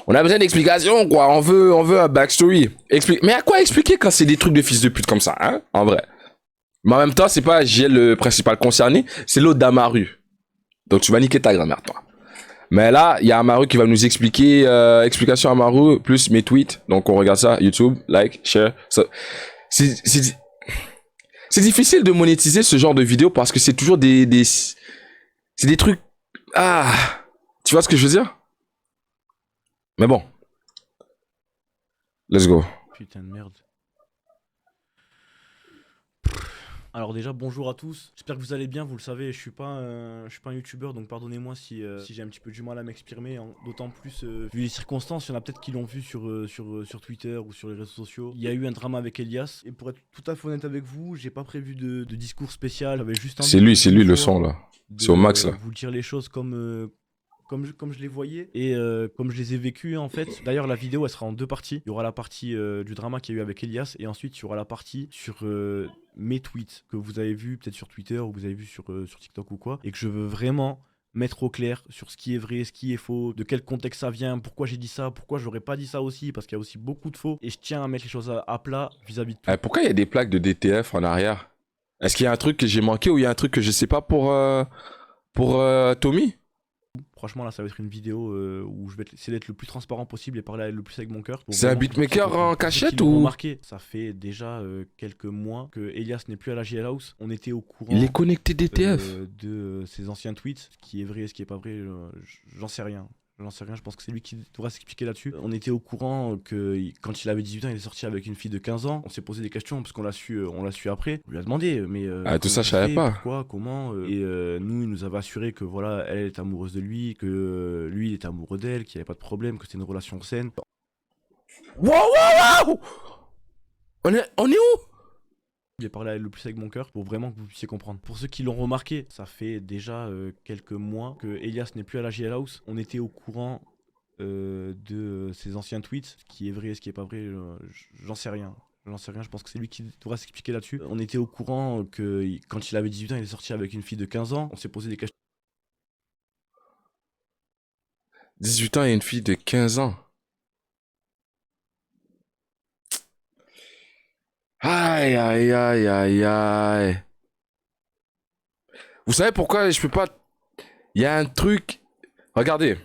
On a besoin d'explications, quoi. On veut un backstory. Mais à quoi expliquer quand c'est des trucs de fils de pute comme ça, hein, en vrai? Mais en même temps, c'est pas j'ai le principal concerné, c'est l'autre d'Amaru. Donc tu vas niquer ta grand-mère, toi. Mais là, il y a Amaru qui va nous expliquer, explication Amaru, plus mes tweets. Donc on regarde ça, YouTube, like, share. C'est difficile de monétiser ce genre de vidéo parce que c'est toujours c'est des trucs, ah, tu vois ce que je veux dire? Mais bon, let's go. Putain de merde. Alors déjà bonjour à tous, j'espère que vous allez bien, vous le savez, je suis pas un youtubeur donc pardonnez-moi si j'ai un petit peu du mal à m'exprimer, d'autant plus vu les circonstances, il y en a peut-être qui l'ont vu sur Twitter ou sur les réseaux sociaux. Il y a eu un drama avec Elias et pour être tout à fait honnête avec vous, j'ai pas prévu de discours spécial, j'avais juste envie C'est lui le son là. C'est au max là. vous dire les choses comme je les voyais et comme je les ai vécues en fait. D'ailleurs la vidéo elle sera en deux parties. Il y aura la partie du drama qu'il y a eu avec Elias et ensuite il y aura la partie sur mes tweets que vous avez vu peut-être sur Twitter ou vous avez vu sur TikTok ou quoi, et que je veux vraiment mettre au clair sur ce qui est vrai, ce qui est faux, de quel contexte ça vient, pourquoi j'ai dit ça, pourquoi j'aurais pas dit ça aussi, parce qu'il y a aussi beaucoup de faux et je tiens à mettre les choses à plat vis-à-vis de tout. Pourquoi il y a des plaques de DTF en arrière? Est-ce qu'il y a un truc que j'ai manqué ou il y a un truc que je sais pas pour Tommy? Franchement, là, ça va être une vidéo où je vais essayer d'être le plus transparent possible et parler le plus avec mon cœur. C'est un beatmaker en cachette ou? Remarqué, ça fait déjà quelques mois que Elias n'est plus à la JL House. On était au courant. Il est connecté DTF. De ses anciens tweets. Ce qui est vrai, ce qui est pas vrai, j'en sais rien. J'en sais rien, je pense que c'est lui qui devra s'expliquer là-dessus. On était au courant que quand il avait 18 ans, il est sorti avec une fille de 15 ans. On s'est posé des questions parce qu'on l'a su après. On lui a demandé, mais tout ça, je savais pas. pourquoi, comment. Et nous, il nous avait assuré que voilà, elle est amoureuse de lui, que lui, il est amoureux d'elle, qu'il n'y avait pas de problème, que c'était une relation saine. Wow! On est où? J'ai parlé le plus avec mon cœur pour vraiment que vous puissiez comprendre. Pour ceux qui l'ont remarqué, ça fait déjà quelques mois que Elias n'est plus à la JL House. On était au courant de ses anciens tweets. Ce qui est vrai, ce qui est pas vrai, j'en sais rien. J'en sais rien, je pense que c'est lui qui devra s'expliquer là-dessus. On était au courant que quand il avait 18 ans, il est sorti avec une fille de 15 ans. On s'est posé des questions. 18 ans et une fille de 15 ans. Aïe, aïe, aïe, aïe, aïe. Vous savez pourquoi je peux pas... Il y a un truc... Regardez.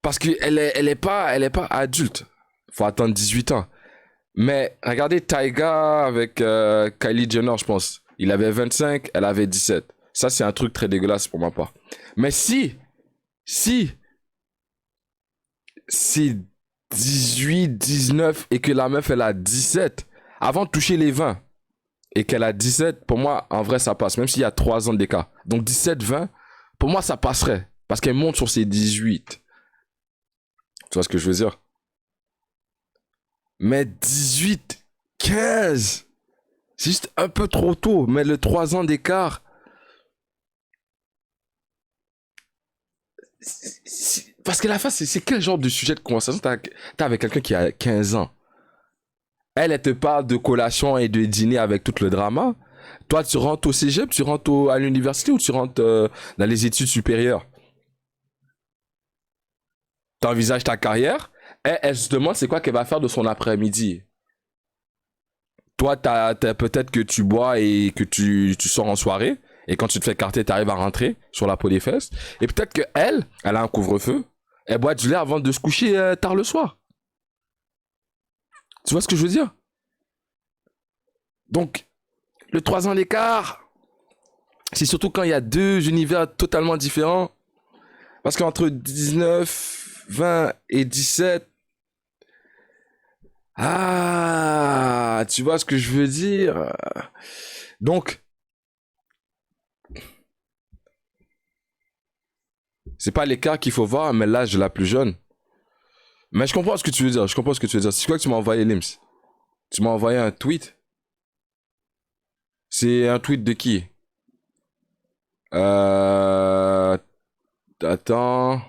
Parce qu'elle elle est pas adulte. Faut attendre 18 ans. Mais regardez Tyga avec Kylie Jenner, je pense. Il avait 25, elle avait 17. Ça, c'est un truc très dégueulasse pour ma part. Mais si c'est 18, 19 et que la meuf, elle a 17, avant de toucher les 20 et qu'elle a 17, pour moi, en vrai, ça passe. Même s'il y a 3 ans d'écart. Donc 17, 20, pour moi, ça passerait. Parce qu'elle monte sur ses 18. Tu vois ce que je veux dire? Mais 18, 15, c'est juste un peu trop tôt. Mais le 3 ans d'écart, parce que la face, c'est quel genre de sujet de conversation t'as avec quelqu'un qui a 15 ans? Elle te parle de collation et de dîner avec tout le drama. Toi, tu rentres au cégep, tu rentres à l'université ou tu rentres dans les études supérieures? T'envisages ta carrière. Elle se demande c'est quoi qu'elle va faire de son après-midi. Toi, t'as peut-être que tu bois et que tu sors en soirée. Et quand tu te fais carter, t'arrives à rentrer sur la peau des fesses. Et peut-être que elle a un couvre-feu. Elle boit du lait avant de se coucher tard le soir. Tu vois ce que je veux dire? Donc, le 3 ans d'écart, c'est surtout quand il y a deux univers totalement différents. Parce qu'entre 19, 20 et 17, ah, tu vois ce que je veux dire? Donc, c'est pas l'écart qu'il faut voir, mais l'âge de la plus jeune. Mais je comprends ce que tu veux dire, je comprends ce que tu veux dire. C'est quoi que tu m'as envoyé, Lims? Tu m'as envoyé un tweet? C'est un tweet de qui? Attends.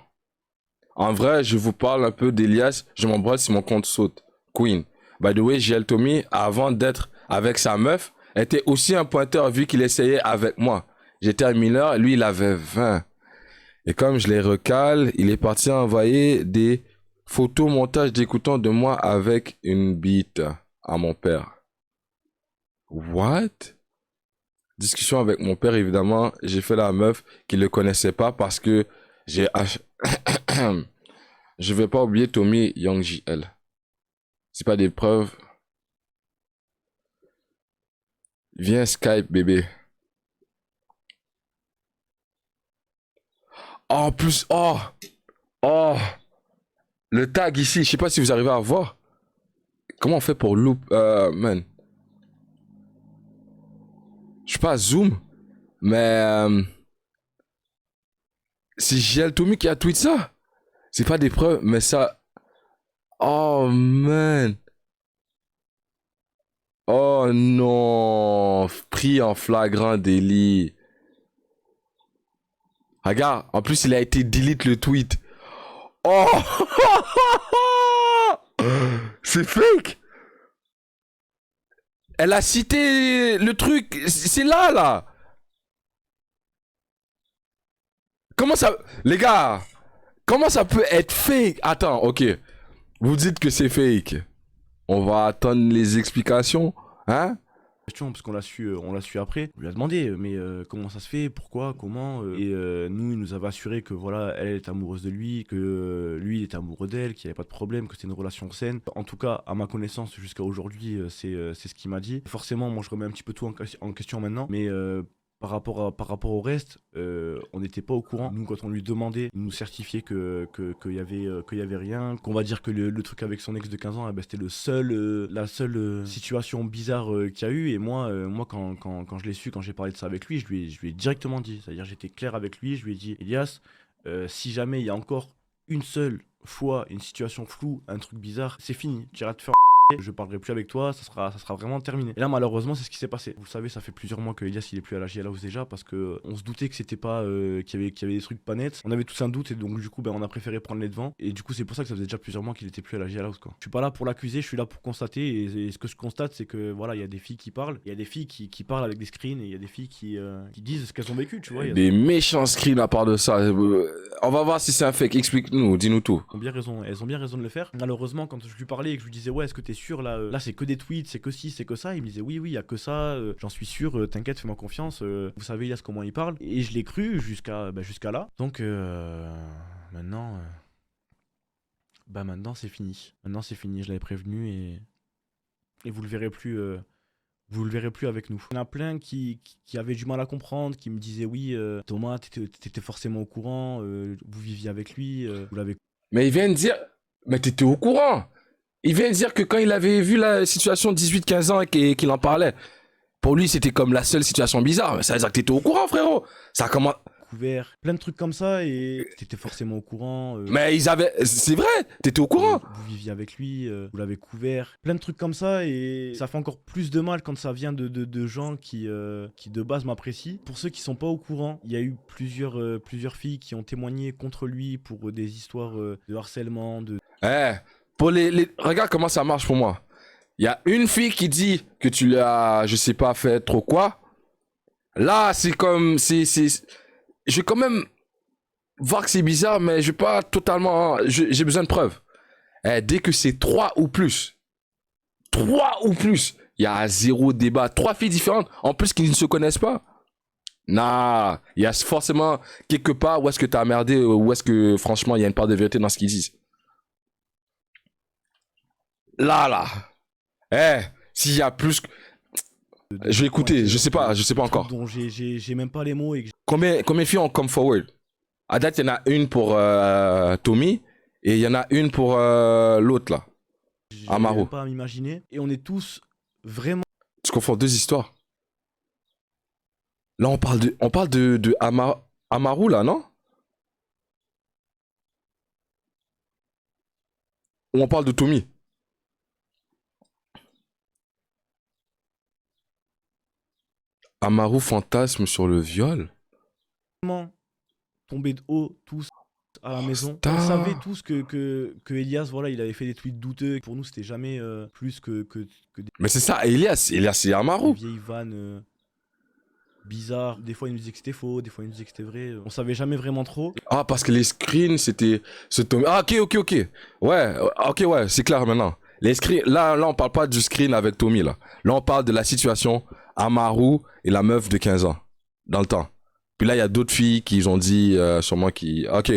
En vrai, je vous parle un peu d'Elias. Je m'embrasse si mon compte saute. Queen. By the way, JL Tommy, avant d'être avec sa meuf, était aussi un pointeur vu qu'il essayait avec moi. J'étais un mineur, lui il avait 20. Et comme je les recale, il est parti envoyer des Photo montage d'écoutant de moi avec une bite à mon père. What? Discussion avec mon père, évidemment. J'ai fait la meuf qui le connaissait pas parce que j'ai je vais pas oublier Tommy Young JL. C'est pas des preuves. Viens Skype, bébé. Oh, en plus, oh, le tag ici, je sais pas si vous arrivez à voir. Comment on fait pour loop, man. Je sais pas zoom, mais c'est JL Tommy qui a tweet ça. C'est pas des preuves, mais ça. Oh man. Oh non, pris en flagrant délit. Regarde, en plus il a été delete le tweet. Oh, c'est fake. Elle a cité le truc, c'est là. Comment ça, les gars, comment ça peut être fake? Attends, ok. Vous dites que c'est fake. On va attendre les explications, hein? Parce qu'on on l'a su après. On lui a demandé, mais comment ça se fait, pourquoi, comment. Et nous, il nous avait assuré que voilà, elle est amoureuse de lui, que lui, il était amoureux d'elle, qu'il n'y avait pas de problème, que c'était une relation saine. En tout cas, à ma connaissance, jusqu'à aujourd'hui, c'est ce qu'il m'a dit. Forcément, moi, je remets un petit peu tout en question maintenant, mais par rapport au reste, on n'était pas au courant. Nous, quand on lui demandait, il nous certifiait qu'il y avait rien. Qu'on va dire que le truc avec son ex de 15 ans, eh ben, c'était la seule situation bizarre qu'il y a eu. Et moi, quand je l'ai su, quand j'ai parlé de ça avec lui, je lui ai directement dit. C'est-à-dire, j'étais clair avec lui. Je lui ai dit, Elias, si jamais il y a encore une seule fois une situation floue, un truc bizarre, c'est fini. Tu iras te faire. Je parlerai plus avec toi, ça sera vraiment terminé. Et là, malheureusement, c'est ce qui s'est passé. Vous savez, ça fait plusieurs mois que Elias il est plus à la JL House déjà parce que on se doutait que c'était pas qu'il y avait des trucs pas nets. On avait tous un doute et donc du coup, ben on a préféré prendre les devants. Et du coup, c'est pour ça que ça faisait déjà plusieurs mois qu'il était plus à la JL House quoi. Je suis pas là pour l'accuser, je suis là pour constater. Et ce que je constate, c'est que voilà, il y a des filles qui parlent, il y a des filles qui parlent avec des screens et il y a des filles qui disent ce qu'elles ont vécu, tu vois. Des méchants screens à part de ça. On va voir si c'est un fake. Explique-nous, dis-nous tout. Elles ont bien raison de le faire. Malheureusement, quand je lui parlais et que je lui disais ouais, est-ce que t'es sûr là c'est que des tweets, c'est que ci, c'est que ça, il me disait oui, il y a que ça, j'en suis sûr, t'inquiète, fais-moi confiance, vous savez Elias comment il parle. Et je l'ai cru jusqu'à là. Donc maintenant, maintenant c'est fini. Maintenant c'est fini, je l'avais prévenu et vous le verrez plus. Vous le verrez plus avec nous. Il y en a plein qui avaient du mal à comprendre, qui me disaient oui, Thomas, t'étais forcément au courant, vous viviez avec lui, vous l'avez. Mais il vient de dire, mais t'étais au courant. Il vient de dire que quand il avait vu la situation de 18-15 ans et qu'il en parlait, pour lui c'était comme la seule situation bizarre. Ça veut dire que t'étais au courant, frérot. Ça commence. Couvert, plein de trucs comme ça et t'étais forcément au courant. Mais ils avaient, c'est vrai, t'étais au courant. Vous viviez avec lui, vous l'avez couvert, plein de trucs comme ça et ça fait encore plus de mal quand ça vient de gens qui de base m'apprécient. Pour ceux qui sont pas au courant, il y a eu plusieurs filles qui ont témoigné contre lui pour des histoires de harcèlement, de. Pour regarde comment ça marche pour moi. Il y a une fille qui dit que tu l'as, je sais pas, fait trop quoi. Là, c'est comme, je vais quand même voir que c'est bizarre, mais je vais pas totalement, j'ai besoin de preuves. Dès que c'est 3 ou plus, il y a zéro débat. 3 filles différentes, en plus qui ne se connaissent pas. Nah, il y a forcément quelque part où est-ce que t'as merdé, où est-ce que franchement il y a une part de vérité dans ce qu'ils disent. Là. S'il y a plus. Je vais écouter, je sais pas encore. Dont j'ai même pas les mots et que Combien de filles ont come forward? À date, il y en a une pour Tommy et il y en a une pour l'autre là. Amaru. Pas à m'imaginer. Et on est tous vraiment. Tu confonds deux histoires. Là, on parle de Amaru là, non? Ou on parle de Tommy? Amaru fantasme sur le viol. Vraiment tombés de haut tous à la maison. On savait tous que Elias, voilà, il avait fait des tweets douteux. Pour nous, c'était jamais plus que des. Mais c'est ça, Elias c'est Amaru. Vieilles vannes bizarres. Des fois, il nous disait que c'était faux, des fois, il nous disait que c'était vrai. On savait jamais vraiment trop. Ah, parce que les screens, c'était ce Tommy. Ah, ok. Ouais, ok, ouais, c'est clair maintenant. Les screens, là, on parle pas du screen avec Tommy, là. Là, on parle de la situation Amaru et la meuf de 15 ans, dans le temps. Puis là, il y a d'autres filles qui ont dit, sûrement qui, ok,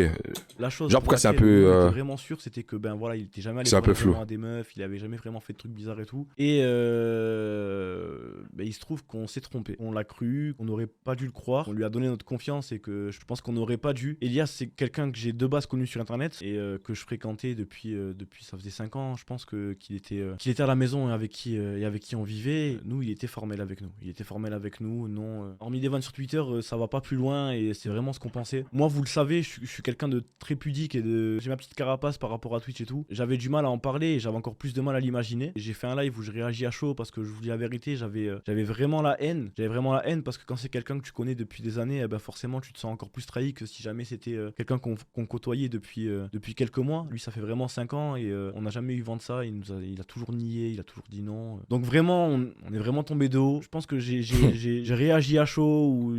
La chose genre pour pourquoi c'est un laquelle peu, nous, on était vraiment sûr, c'était que ben voilà, il était jamais allé c'est un peu parler flou. vraiment à des meufs, il avait jamais vraiment fait de trucs bizarres et tout. Et ben, il se trouve qu'on s'est trompé. On l'a cru, qu'on n'aurait pas dû le croire. On lui a donné notre confiance et que je pense qu'on n'aurait pas dû. Elias, c'est quelqu'un que j'ai de base connu sur internet et que je fréquentais depuis ça faisait 5 ans, je pense qu'il était à la maison et avec qui on vivait. Nous, il était formel avec nous. Il était formel avec nous. Non, hormis des vannes sur Twitter, ça va pas plus loin et c'est vraiment ce qu'on pensait. Moi, vous le savez, je suis quelqu'un de très pudique et j'ai ma petite carapace par rapport à Twitch et tout. J'avais du mal à en parler et j'avais encore plus de mal à l'imaginer. J'ai fait un live où je réagis à chaud parce que je vous dis la vérité, j'avais vraiment la haine. J'avais vraiment la haine parce que quand c'est quelqu'un que tu connais depuis des années, eh ben forcément tu te sens encore plus trahi que si jamais c'était quelqu'un qu'on côtoyait depuis quelques mois. Lui, ça fait vraiment 5 ans et on n'a jamais eu vent de ça. Il a toujours nié, il a toujours dit non. Donc vraiment, on est vraiment tombé de haut. Je pense que j'ai réagi à chaud ou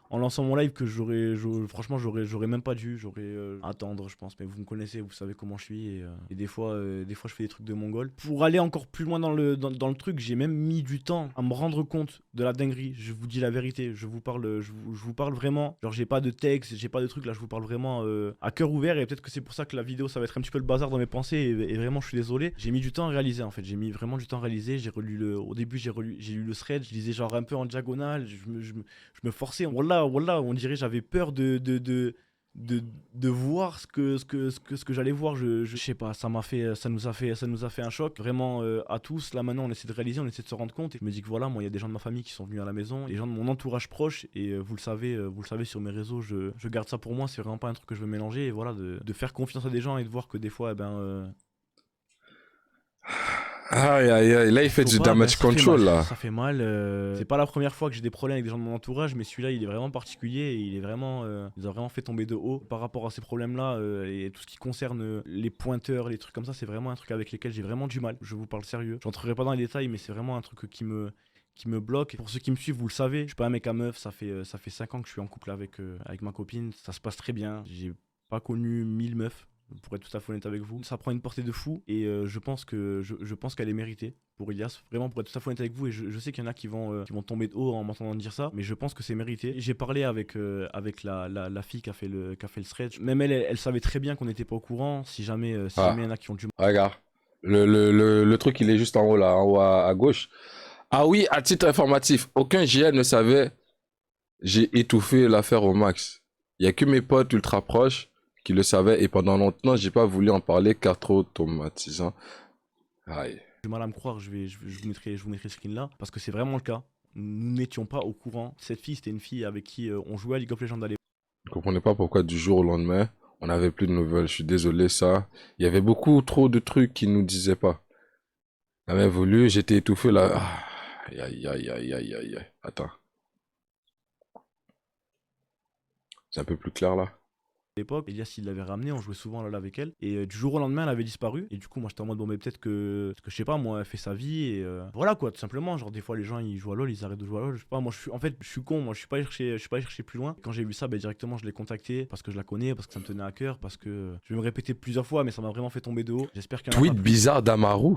en lançant mon live que franchement j'aurais même pas dû, j'aurais attendre je pense, mais vous me connaissez, vous savez comment je suis et des fois je fais des trucs de mongol. Pour aller encore plus loin dans le truc, j'ai même mis du temps à me rendre compte de la dinguerie, je vous dis la vérité, je vous parle vraiment, genre j'ai pas de texte, j'ai pas de truc là, je vous parle vraiment à cœur ouvert et peut-être que c'est pour ça que la vidéo ça va être un petit peu le bazar dans mes pensées et vraiment je suis désolé, j'ai mis du temps à réaliser en fait, j'ai mis vraiment du temps à réaliser, au début j'ai lu le thread, je lisais genre un peu en diagonale, je me forçais, voilà, on dirait j'avais peur de voir ce que j'allais voir. Je sais pas, ça nous a fait un choc vraiment à tous. Là maintenant, on essaie de réaliser, on essaie de se rendre compte. Et je me dis que voilà, moi, il y a des gens de ma famille qui sont venus à la maison, des gens de mon entourage proche. Et vous le savez sur mes réseaux, je garde ça pour moi. C'est vraiment pas un truc que je veux mélanger. Et voilà, de faire confiance à des gens et de voir que des fois, Aïe, là, il fait du damage control, là. ça fait mal. C'est pas la première fois que j'ai des problèmes avec des gens de mon entourage, mais celui-là, il est vraiment particulier et il nous a vraiment fait tomber de haut par rapport à ces problèmes-là et tout ce qui concerne les pointeurs, les trucs comme ça. C'est vraiment un truc avec lesquels j'ai vraiment du mal. Je vous parle sérieux. J'entrerai pas dans les détails, mais c'est vraiment un truc qui me bloque. Pour ceux qui me suivent, vous le savez, je suis pas un mec à meuf. Ça fait 5 ans que je suis en couple avec ma copine. Ça se passe très bien. J'ai pas connu 1000 meufs. Pour être tout à fait honnête avec vous, ça prend une portée de fou et je pense qu'elle est méritée pour Elias. Vraiment, pour être tout à fait honnête avec vous, et je sais qu'il y en a qui vont tomber de haut en m'entendant dire ça, mais je pense que c'est mérité. J'ai parlé avec la fille qui a fait le thread. Même elle savait très bien qu'on n'était pas au courant. Si jamais il y en a qui ont du mal. Regarde. Le truc, il est juste en haut, là, en haut à gauche. Ah oui, à titre informatif, aucun GL ne savait. J'ai étouffé l'affaire au max. Il y a que mes potes ultra proches qui le savaient et pendant longtemps, j'ai pas voulu en parler car trop traumatisant. Aïe. J'ai mal à me croire, je vous mettrai ce screen là parce que c'est vraiment le cas. Nous n'étions pas au courant. Cette fille, c'était une fille avec qui on jouait à League of Legends à l'époque. Je comprenais pas pourquoi du jour au lendemain, on n'avait plus de nouvelles. Je suis désolé, ça. Il y avait beaucoup trop de trucs qui nous disaient pas. J'avais voulu, j'étais étouffé là. Ah, aïe. Attends. C'est un peu plus clair là. Elias il l'avait ramené, on jouait souvent là avec elle et du jour au lendemain elle avait disparu et du coup moi j'étais en mode bon mais peut-être que je sais pas moi elle fait sa vie et voilà quoi tout simplement, genre des fois les gens ils jouent à LoL, ils arrêtent de jouer à LoL, je sais pas, moi je suis con, moi je suis pas allé chercher plus loin. Quand j'ai vu ça directement je l'ai contacté parce que je la connais, parce que ça me tenait à cœur, parce que je vais me répéter plusieurs fois mais ça m'a vraiment fait tomber de haut. J'espère qu'il y en a Tweet pas plus. bizarre d'Amaru.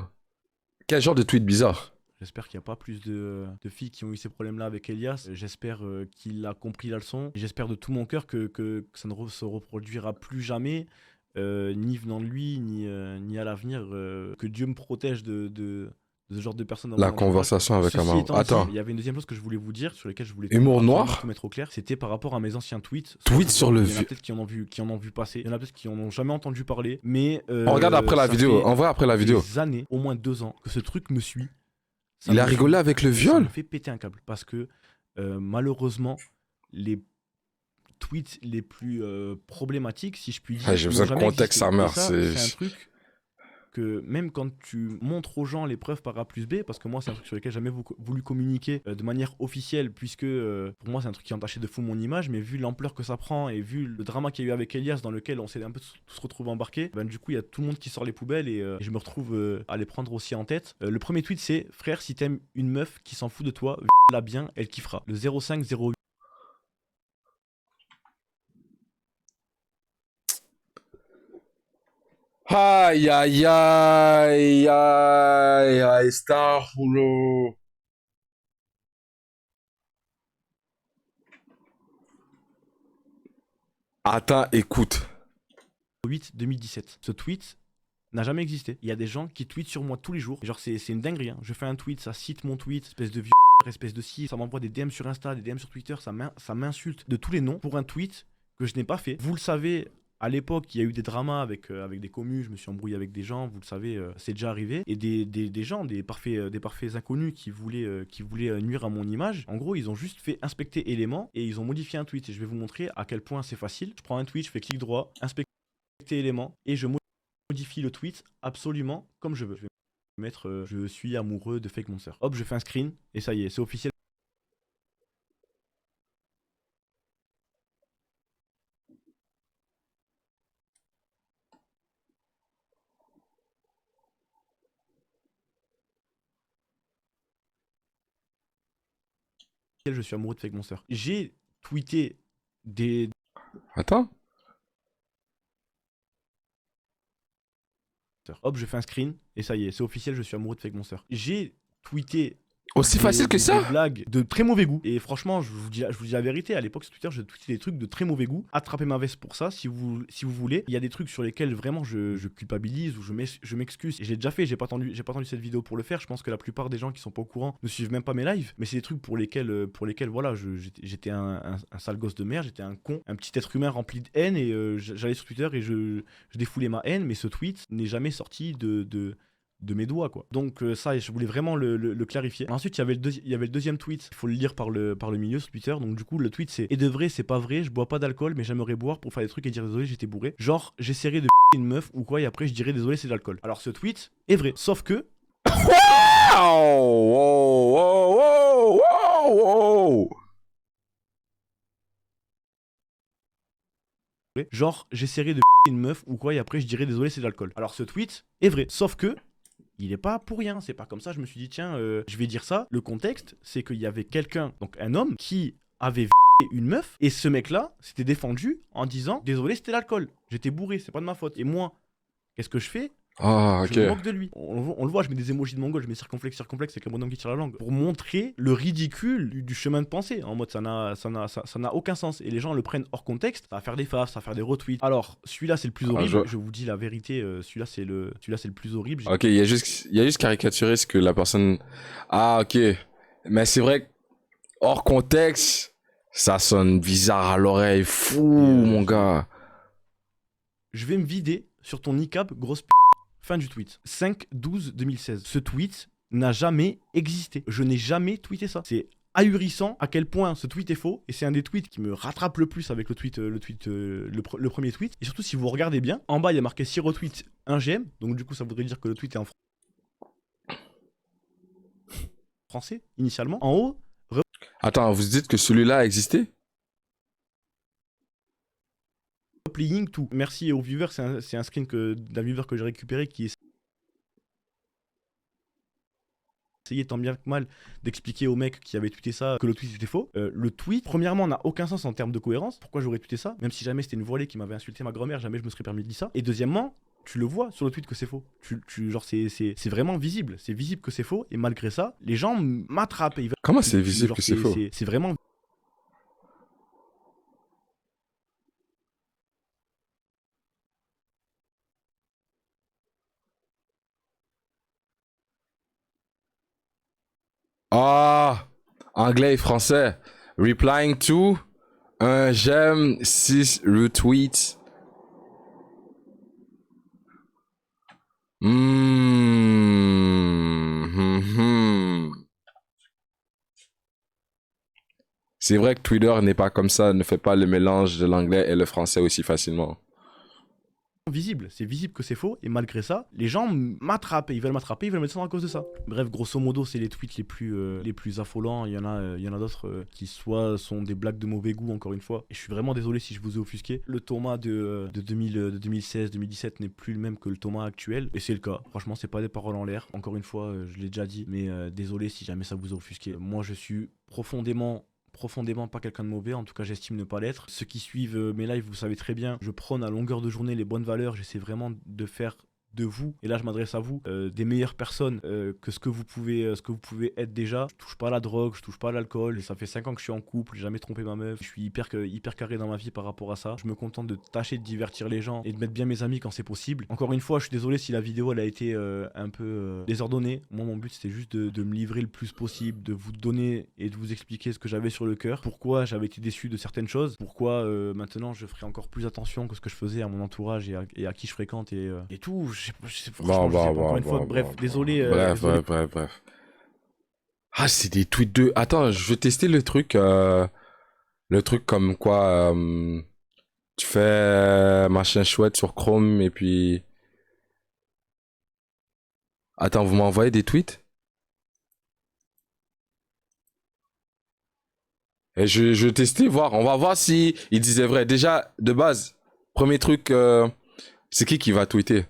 Quel genre de tweet bizarre? J'espère qu'il n'y a pas plus de filles qui ont eu ces problèmes-là avec Elias. J'espère qu'il a compris la leçon. J'espère de tout mon cœur que ça ne se reproduira plus jamais, ni venant de lui, ni à l'avenir. Que Dieu me protège de ce genre de personnes. La conversation avec Amaru. Attends. Il y avait une deuxième chose que je voulais vous dire, sur laquelle je voulais Humour noir tout mettre au clair. C'était par rapport à mes anciens tweets. Tweet sur le vieux. Il y en a peut-être qui en ont vu passer. Il y en a peut-être qui en ont jamais entendu parler. Mais on regarde après la vidéo. On voit après la vidéo. Des années, au moins 2 ans, que ce truc me suit. Il a rigolé avec le viol. Ça me fait péter un câble parce que malheureusement, les tweets les plus problématiques, si je puis dire. J'ai besoin de contexte, sa mère. C'est un truc que même quand tu montres aux gens les preuves par A plus B, parce que moi c'est un truc sur lequel j'ai jamais voulu communiquer de manière officielle, puisque pour moi c'est un truc qui entachait de fou mon image, mais vu l'ampleur que ça prend et vu le drama qu'il y a eu avec Elias dans lequel on s'est un peu tous retrouvés embarqués, ben, du coup il y a tout le monde qui sort les poubelles et je me retrouve à les prendre aussi en tête. Le premier tweet c'est: frère, si t'aimes une meuf qui s'en fout de toi, la bien, elle kiffera. Le 0508. Aïe, aïe, aïe, aïe, aïe, Starfoulo. Attends, écoute. 2017. Ce tweet n'a jamais existé. Il y a des gens qui tweetent sur moi tous les jours. Genre, c'est une dinguerie. Hein. Je fais un tweet, ça cite mon tweet, espèce de vieux, espèce de ci. Ça m'envoie des DM sur Insta, des DM sur Twitter. Ça m'insulte de tous les noms pour un tweet que je n'ai pas fait. Vous le savez. À l'époque, il y a eu des dramas avec des commus, je me suis embrouillé avec des gens, vous le savez, c'est déjà arrivé. Et des gens, des parfaits inconnus qui voulaient nuire à mon image. En gros, ils ont juste fait inspecter éléments et ils ont modifié un tweet. Et je vais vous montrer à quel point c'est facile. Je prends un tweet, je fais clic droit, inspecter éléments et je modifie le tweet absolument comme je veux. Je vais mettre je suis amoureux de Fake Monster. Hop, je fais un screen et ça y est, c'est officiel. Je suis amoureux de Fake Monster. J'ai tweeté des... Attends. Hop, je fais un screen et ça y est, c'est officiel, je suis amoureux de Fake Monster. J'ai tweeté Aussi facile que ça? Des blagues de très mauvais goût. Et franchement, je vous dis la vérité, à l'époque sur Twitter, je tweetais des trucs de très mauvais goût. Attrapez ma veste pour ça, si vous voulez. Il y a des trucs sur lesquels vraiment je culpabilise ou je m'excuse. Et j'ai déjà fait, j'ai pas attendu cette vidéo pour le faire. Je pense que la plupart des gens qui sont pas au courant ne suivent même pas mes lives. Mais c'est des trucs pour lesquels voilà, j'étais un sale gosse de merde, j'étais un con, un petit être humain rempli de haine. Et j'allais sur Twitter et je défoulais ma haine. Mais ce tweet n'est jamais sorti de mes doigts, quoi. Donc ça, je voulais vraiment le clarifier. Ensuite, il y avait le deuxième tweet, il faut le lire par le milieu sur Twitter. Donc du coup, le tweet c'est: et de vrai, c'est pas vrai, je bois pas d'alcool, mais j'aimerais boire pour faire des trucs et dire désolé, j'étais bourré. Genre, j'essaierai de une meuf ou quoi, et après je dirais désolé, c'est de l'alcool. Alors ce tweet est vrai, sauf que... Genre, j'essaierai de une meuf ou quoi, et après je dirais désolé, c'est de l'alcool. Alors ce tweet est vrai, sauf que il est pas pour rien, c'est pas comme ça, je me suis dit tiens, je vais dire ça. Le contexte, c'est qu'il y avait quelqu'un, donc un homme, qui avait une meuf, et ce mec-là s'était défendu en disant désolé, c'était l'alcool, j'étais bourré, c'est pas de ma faute. Et moi, qu'est-ce que je fais? Ah, ok. Je me moque de lui. On le voit, je mets des emojis de mongol, je mets circonflexe, c'est comme un homme qui tire la langue. Pour montrer le ridicule du chemin de pensée. En mode, ça n'a aucun sens. Et les gens le prennent hors contexte. Ça va faire des faves, ça va faire des retweets. Alors, celui-là, c'est le plus horrible. Je vous dis la vérité, celui-là, c'est le plus horrible. Ok, il y a juste caricaturé ce que la personne... Ah, ok. Mais c'est vrai que hors contexte, ça sonne bizarre à l'oreille. Fou, mon gars. Je vais me vider sur ton niqab, grosse p***. Fin du tweet. 5/12/2016. Ce tweet n'a jamais existé. Je n'ai jamais tweeté ça. C'est ahurissant à quel point ce tweet est faux. Et c'est un des tweets qui me rattrape le plus avec le premier tweet. Et surtout, si vous regardez bien, en bas, il y a marqué 6 retweets, 1 j'aime. Donc du coup, ça voudrait dire que le tweet est en français, initialement. En haut... Attends, vous dites que celui-là a existé? Playing tout. Merci aux viewers, c'est un screen d'un viewer que j'ai récupéré qui essayait tant bien que mal d'expliquer au mec qui avait tweeté ça que le tweet était faux. Le tweet, premièrement, n'a aucun sens en termes de cohérence. Pourquoi j'aurais tweeté ça? Même si jamais c'était une voilée qui m'avait insulté ma grand-mère, jamais je me serais permis de dire ça. Et deuxièmement, tu le vois sur le tweet que c'est faux. Genre, c'est vraiment visible. C'est visible que c'est faux. Et malgré ça, les gens m'attrapent. Comment c'est visible que c'est faux? C'est vraiment... Ah, anglais et français. Replying to, 1 j'aime, 6 retweets. C'est vrai que Twitter n'est pas comme ça, ne fait pas le mélange de l'anglais et le français aussi facilement. visible. C'est visible que c'est faux. Et malgré ça, les gens m'attrapent. Ils veulent m'attraper, ils veulent me descendre à cause de ça. Bref, grosso modo, c'est les tweets les plus affolants. Il y en a d'autres qui soit sont des blagues de mauvais goût, encore une fois. Et je suis vraiment désolé si je vous ai offusqué. Le Thomas de 2016-2017 n'est plus le même que le Thomas actuel. Et c'est le cas. Franchement, c'est pas des paroles en l'air. Encore une fois, je l'ai déjà dit. Mais désolé si jamais ça vous a offusqué. Moi, je suis profondément pas quelqu'un de mauvais, en tout cas j'estime ne pas l'être. Ceux qui suivent mes lives, vous savez très bien, je prône à longueur de journée les bonnes valeurs, j'essaie vraiment de faire de vous, et là je m'adresse à vous, des meilleures personnes que ce que vous pouvez être déjà. Je touche pas à la drogue, je touche pas à l'alcool, et ça fait 5 ans que je suis en couple, j'ai jamais trompé ma meuf, je suis hyper carré dans ma vie par rapport à ça. Je me contente de tâcher de divertir les gens et de mettre bien mes amis quand c'est possible. Encore une fois, je suis désolé si la vidéo elle a été un peu désordonnée. Moi mon but c'était juste de me livrer le plus possible, de vous donner et de vous expliquer ce que j'avais sur le cœur, pourquoi j'avais été déçu de certaines choses, pourquoi maintenant je ferai encore plus attention que ce que je faisais à mon entourage et à qui je fréquente et tout. Encore une fois, bref, désolé. Bref. Ah, c'est des tweets de... Attends, je vais tester le truc comme quoi tu fais machin chouette sur Chrome et puis... Attends, vous m'envoyez des tweets? Et je vais tester, voir. On va voir si il disait vrai. Déjà, de base, premier truc, c'est qui va tweeter?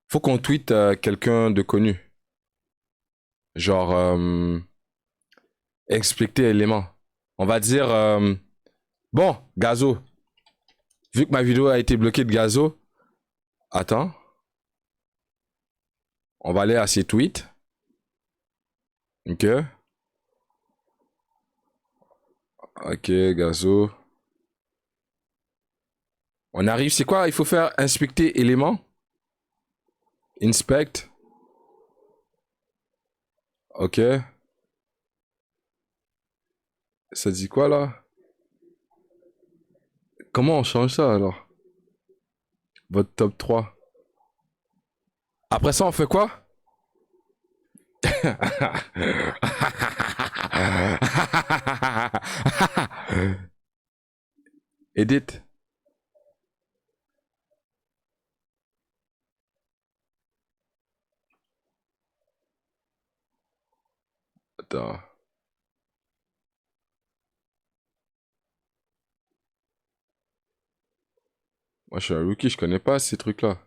Faut qu'on tweete quelqu'un de connu. Genre, expliquer élément. On va dire, bon, Gazo. Vu que ma vidéo a été bloquée de Gazo, attends. On va aller à ses tweets. Ok. Ok, Gazo. On arrive, c'est quoi? Il faut faire inspecter élément. Inspect. Ok. Ça dit quoi là? Comment on change ça alors? Votre top 3. Après ça, on fait quoi? Edit. Attends. Moi, je suis un rookie, je connais pas ces trucs-là.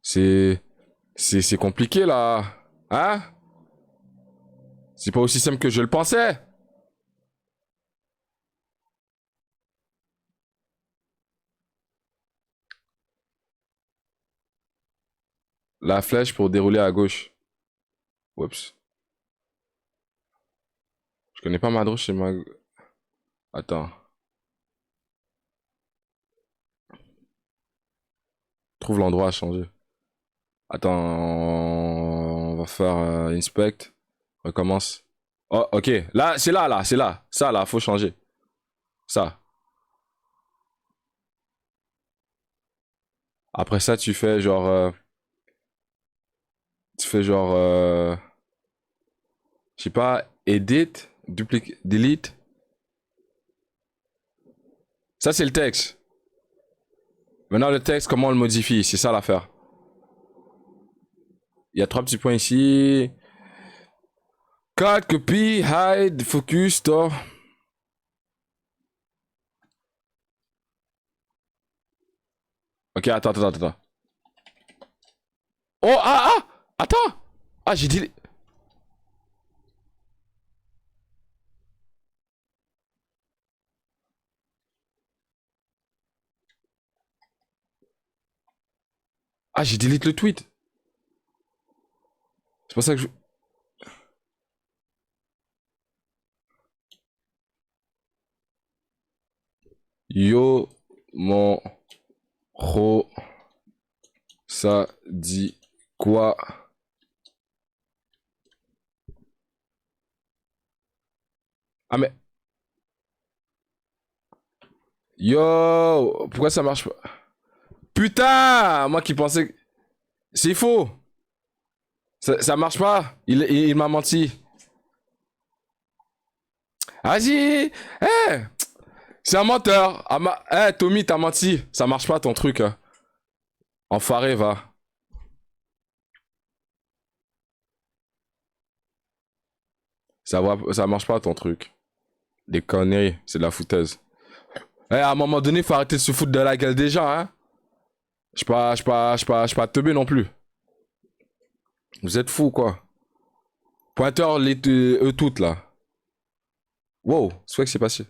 C'est compliqué là. Hein? C'est pas aussi simple que je le pensais. La flèche pour dérouler à gauche. Oups. Je connais pas ma droite chez ma... Attends. Trouve l'endroit à changer. Attends, on va faire inspect. Recommence. Oh, ok. Là, c'est là. Ça, là, faut changer. Ça. Après ça, tu fais genre... je sais pas, edit, duplicate, delete. Ça, c'est le texte. Maintenant, le texte, comment on le modifie? C'est ça l'affaire. Il y a 3 petits points ici. Cut, copy, hide, focus, store. Ok, attends. Oh, attends. Ah, j'ai dit... Ah, j'ai delete le tweet. C'est pour ça que je... Yo, mon ro, ça dit quoi? Ah mais... Yo, pourquoi ça marche pas? Putain, moi qui pensais que... C'est faux. Ça marche pas. Il m'a menti. Vas-y. Eh. C'est un menteur. Eh, Tommy, t'as menti. Ça marche pas ton truc. Hein. Enfoiré, va. Ça marche pas ton truc. Des conneries, c'est de la foutaise. Eh, à un moment donné, faut arrêter de se foutre de la gueule des gens, hein. Je pas teubé non plus. Vous êtes fous, quoi. Pointeur, eux toutes, là. Wow, c'est quoi que c'est passé?